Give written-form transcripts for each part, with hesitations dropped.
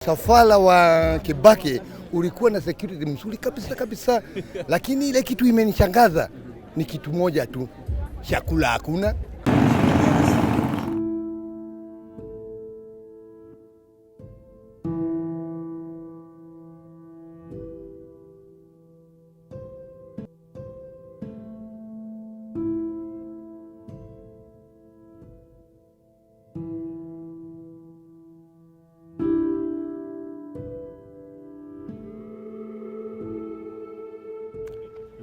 Safala wa Kibaki ulikuwa na security mzuri kabisa, lakini ile kitu imenishangaza ni kitu moja tu, chakula hakuna.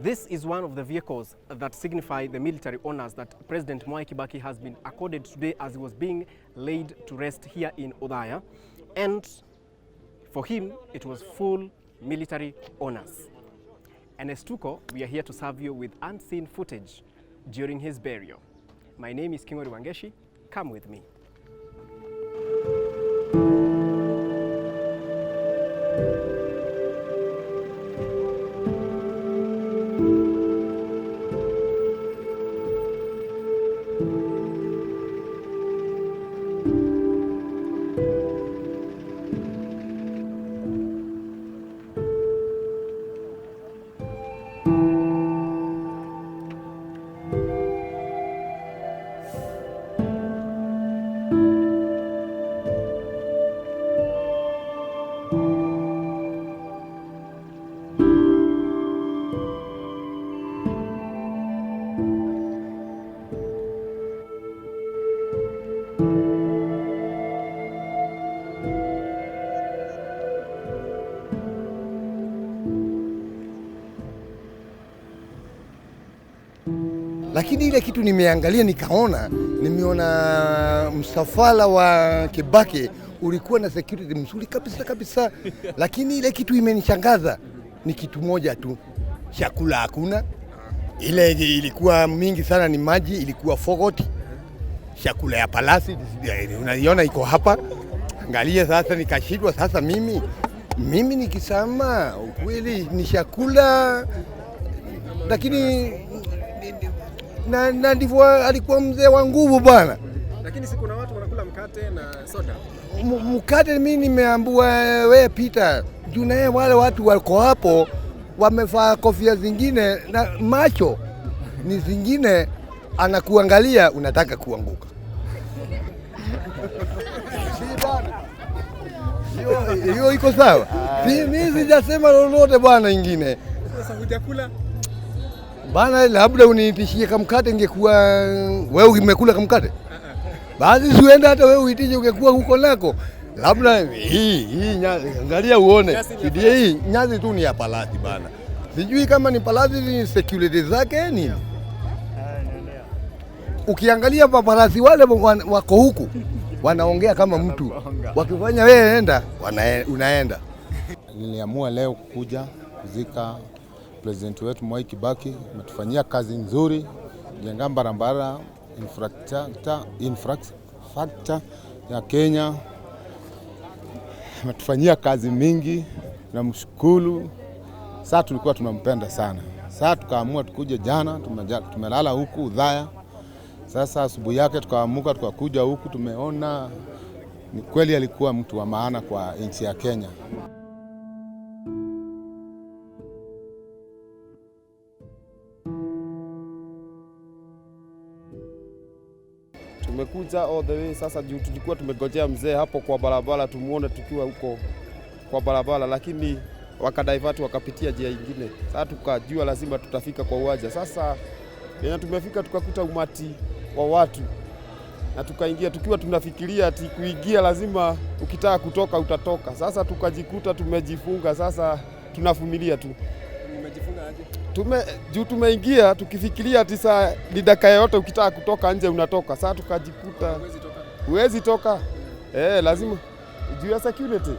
This is one of the vehicles that signify the military honors that President Mwai Kibaki has been accorded today as he was being laid to rest here in Othaya. And for him, it was full military honors. And as Tuko, we are here to serve you with unseen footage during his burial. My name is Kingori Wangeshi. Come with me. Lakini ile kitu nimeangalia nimeona msafara wa Kibaki ulikuwa na security mzuri kabisa, lakini ile kitu imenishangaza ni kitu moja tu, chakula hakuna. Ile ilikuwa mingi sana ni maji, ilikuwa fogoti. Chakula ya palasi unaiona iko hapa. Angalia sasa, nikashindwa sasa mimi nikisema ukweli ni chakula, lakini na ndivyo alikuwa mzee wa nguvu bwana. Lakini si kuna watu wanakula mkate na soda. Mkate mimi nimeambiwa wewe pita. Juu naye wale watu wako hapo wamevaa kofia zingine na macho ni zingine, anakuangalia unataka kuanguka. Hiyo iko sawa. Mimi sijasema lolote bwana ingine. Sasa hujakula? Bana, labda uniitishie kamkate, ingekuwa wewe umekula kamkate. Basi sienda hata wewe uitishe, ungekuwa huko nako. Labda hii nyazi, angalia uone. Hii nyazi tu ni ya palati bana. Sijui kama ni palati ni security zake nini. Ukiangalia paparazzi wale wako huku wanaongea kama mtu. Wakifanya wewe enda, unaenda. Niliamua leo kuja kuzika President wetu Mwai Kibaki. Ametufanyia kazi nzuri, jenga barabara, infrastructure ya Kenya. Ametufanyia kazi mingi na mshukuru. Sasa tulikuwa tunampenda sana. Sasa tukaamua tukuje jana, tumelala huku Othaya. Sasa asubuhi yake tukaamuka tukakuja huku, tumeona ni kweli alikuwa mtu wa maana kwa nchi ya Kenya. Tumekuja all the way sasa juu tulikuwa tumegojea mzee hapo kwa barabara tumuone tukiwa huko kwa barabara, lakini wakadivert wakapitia njia nyingine. Sasa tukajua lazima tutafika kwa uwanja. Sasa tumefika tukakuta umati wa watu na tukaingia tukiwa tunafikiria ati kuingia lazima ukitaka kutoka utatoka. Sasa tukajikuta tumejifunga, sasa tunavumilia tu. Umejifunga aje? Tumeingia tukifikiria ati saa ni dakika yote ukitaka kutoka nje unatoka. Sasa tukajikuta huwezi toka. Lazima juu ya security.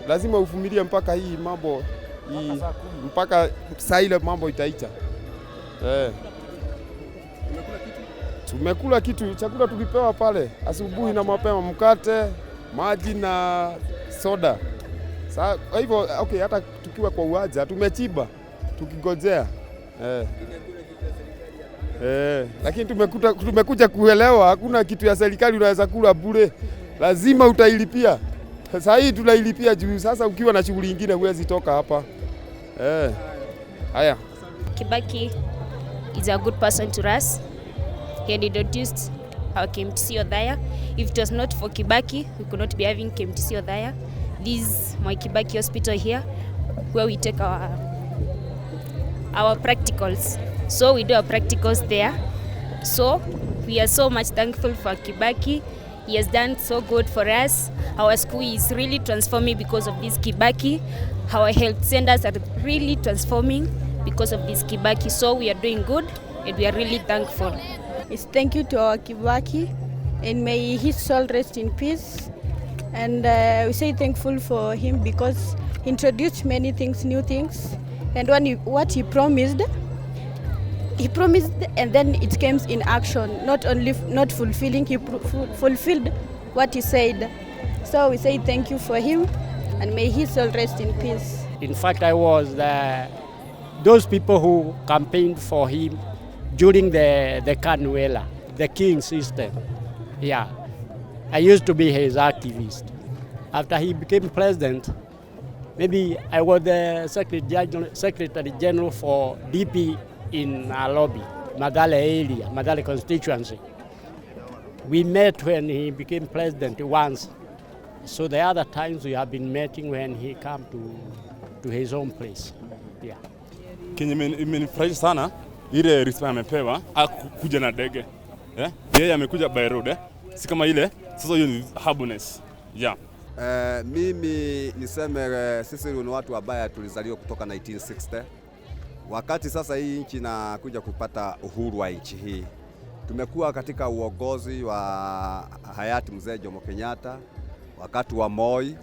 Lazima uvumilie mpaka hii mambo mpaka saa ile mambo itaisha. Tumekula kitu, chakula tulipewa pale asubuhi na mapema, mkate, maji na soda. Sasa kwa hivyo okay, hata tukiwa kwa uwanja tumechiba tukigojea. Lakini tumekuja kuelewa hakuna kitu ya serikali unaweza kula bure. Lazima utailipia. Sasa hii tunailipia juu. Sasa ukiwa na shughuli nyingine huwezi toka hapa. Haya. Kibaki is a good person to us. He had introduced our KMTC Othaya. If it was not for Kibaki, we could not be having KMTC Othaya. This Mwai Kibaki hospital here, where we take our practicals. So we do our practicals there. So we are so much thankful for Kibaki. He has done so good for us. Our school is really transforming because of this Kibaki. Our health centers are really transforming because of this Kibaki. So we are doing good and we are really thankful. It's thank you to our Kibaki, and may his soul rest in peace. And we say thankful for him because he introduced many things, new things. And what he promised and then it came in action, not fulfilling, he fulfilled what he said. So we say thank you for him and may his soul rest in peace. In fact, I was those people who campaigned for him during the Kanuela, the king system. Yeah, I used to be his activist. After he became president, maybe I was the Secretary General for DP in Nairobi, Madale area, Madale constituency. We met when he became president once. So the other times we have been meeting when he come to his own place. Yeah. Kenye imenifurahisha sana ile rispa amepewa kuja na ndege. Yeye amekuja by road. Si kama ile sasa hiyo ni happiness. Yeah. Mimi niseme sisi ni watu ambao tulizaliwa kutoka 1960. Wakati sasa hii nchi inakuja kupata uhuru wa nchi hii, tumekuwa katika uongozi wa hayati mzee Jomo Kenyatta, wakati wa Moi,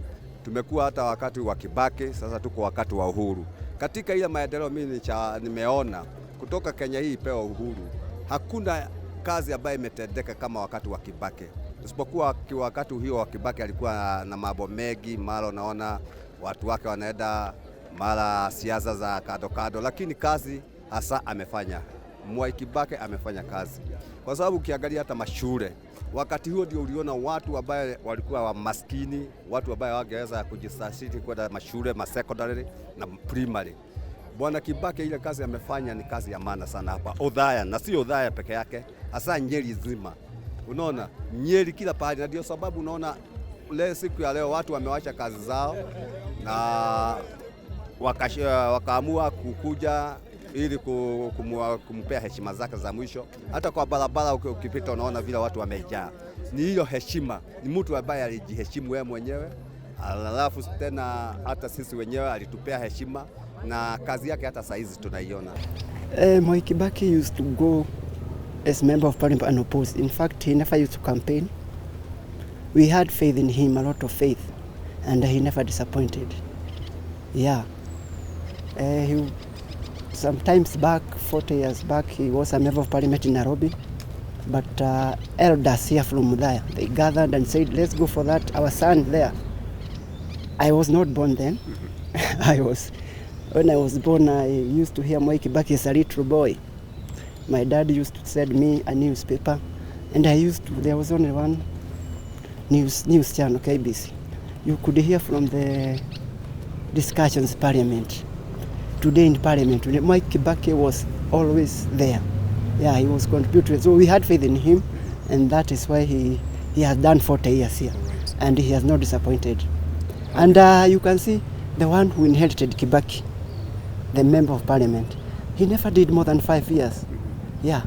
tumekuwa hata wakati wa Kibaki, sasa tuko wakati wa uhuru. Katika ile maendeleo mimi nimeona kutoka Kenya hii pewa uhuru, hakuna kazi ambayo imetendeka kama wakati wa Kibaki. Isipokuwa wakati huo wa Kibaki alikuwa na mambo mengi, mara unaona watu wake wanaenda mara siasa za kado, lakini kazi hasa amefanya. Mwai Kibaki amefanya kazi. Kwa sababu ukiangalia hata mashule, wakati huo ndio uliona watu ambao walikuwa wa maskini, watu ambao wangeweza kujisajili kwenda mashule, secondary na primary. Bwana Kibaki ile kazi amefanya ni kazi ya maana sana hapa Othaya, na si Othaya peke yake, hasa Nyeri nzima. Unaona, Nyeri kila pahali, na ndio sababu unaona leo siku ya leo watu wamewacha kazi zao na wakaamua kukuja ili kumpea heshima zake za mwisho. Hata kwa barabara ukipita unaona vile watu wamejaa. Ni hiyo heshima, ni mtu ambaye alijiheshimu yeye mwenyewe. Alafu tena hata sisi wenyewe alitupea heshima na kazi yake hata saizi tunaiona. Mwai Kibaki used to go as member of parliament and oppose. In fact, he never used to campaign. We had faith in him, a lot of faith, and he never disappointed. Yeah. Sometimes back, 40 years back, he was a member of parliament in Nairobi. But elders here from there, they gathered and said, let's go for that, our son there. I was not born then. When I was born, I used to hear Mwai Kibaki as a little boy. My dad used to send me a newspaper, and there was only one news channel, KBC. You could hear from the discussions parliament. Today in parliament, Mwai Kibaki was always there. Yeah, he was contributing. So we had faith in him, and that is why he has done 40 years here, and he has not disappointed. And you can see the one who inherited Kibaki, the member of parliament, he never did more than 5 years. Yeah,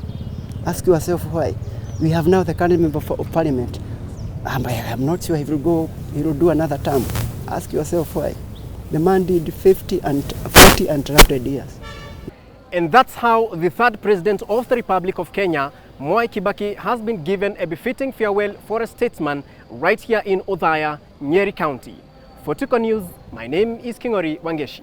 ask yourself why. We have now the current member of parliament. I'm not sure he will do another term. Ask yourself why. The man did 40 uninterrupted years. And that's how the third president of the Republic of Kenya, Mwai Kibaki, has been given a befitting farewell for a statesman right here in Othaya, Nyeri County. For Tuko News, my name is Kingori Wangeshi.